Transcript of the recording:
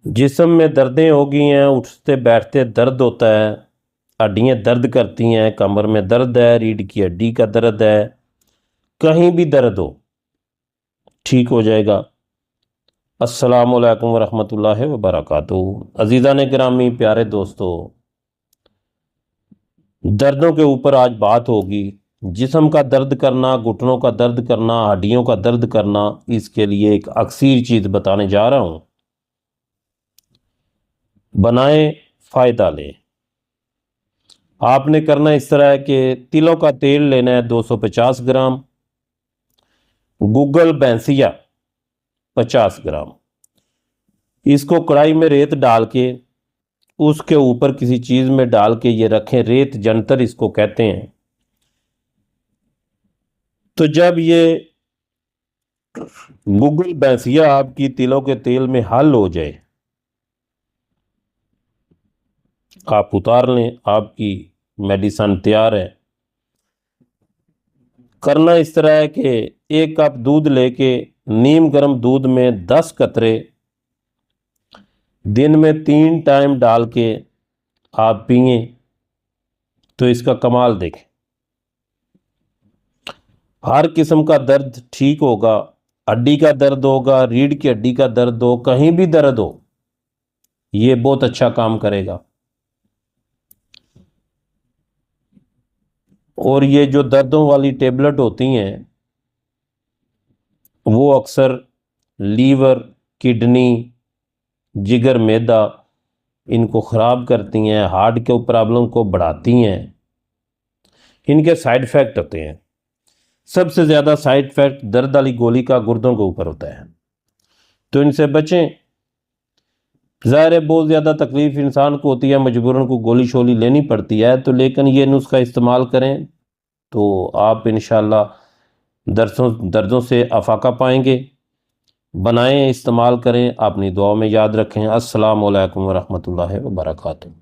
जिस्म में दर्दें हो गई हैं, उठते बैठते दर्द होता है, हड्डियाँ दर्द करती हैं, कमर में दर्द है, रीढ़ की हड्डी का दर्द है, कहीं भी दर्द हो ठीक हो जाएगा। अस्सलामु अलैकुम वरहमतुल्लाहि वबरकातुहू। अज़ीज़ान गिरामी, प्यारे दोस्तों, दर्दों के ऊपर आज बात होगी। जिस्म का दर्द करना, घुटनों का दर्द करना, हड्डियों का दर्द करना, इसके लिए एक अक्सीर चीज़ बताने जा रहा हूँ। बनाएं, फ़ायदा लें। आपने करना इस तरह है कि तिलों का तेल लेना है 250 ग्राम, गूगल भैंसिया 50 ग्राम। इसको कढ़ाई में रेत डाल के उसके ऊपर किसी चीज़ में डाल के ये रखें। रेत जंतर इसको कहते हैं। तो जब ये गूगल भैंसिया आपकी तिलों के तेल में हल हो जाए, आप उतार लें, आपकी मेडिसन तैयार है। करना इस तरह है कि 1 कप दूध लेके नीम गर्म दूध में 10 कतरे दिन में 3 टाइम डाल के आप पिए तो इसका कमाल देखें। हर किस्म का दर्द ठीक होगा। हड्डी का दर्द होगा, रीढ़ की हड्डी का दर्द हो, कहीं भी दर्द हो, ये बहुत अच्छा काम करेगा। और ये जो दर्दों वाली टेबलेट होती हैं वो अक्सर लीवर, किडनी, जिगर, मैदा इनको ख़राब करती हैं, हार्ट के प्रॉब्लम को बढ़ाती हैं। इनके साइड इफ़ेक्ट होते हैं। सबसे ज़्यादा साइड इफ़ेक्ट दर्द वाली गोली का गुर्दों के ऊपर होता है, तो इनसे बचें। ज़ाहिर है बहुत ज़्यादा तकलीफ़ इंसान को होती है, मजबूरन को गोली शोली लेनी पड़ती है, तो लेकिन ये नुस्खा इस्तेमाल करें तो आप इंशाअल्लाह दर्दों से अफाका पाएंगे। बनाएं, इस्तेमाल करें, अपनी दुआओं में याद रखें। अस्सलामु अलैकुम वरहमतुल्लाहि वबरकातुहू।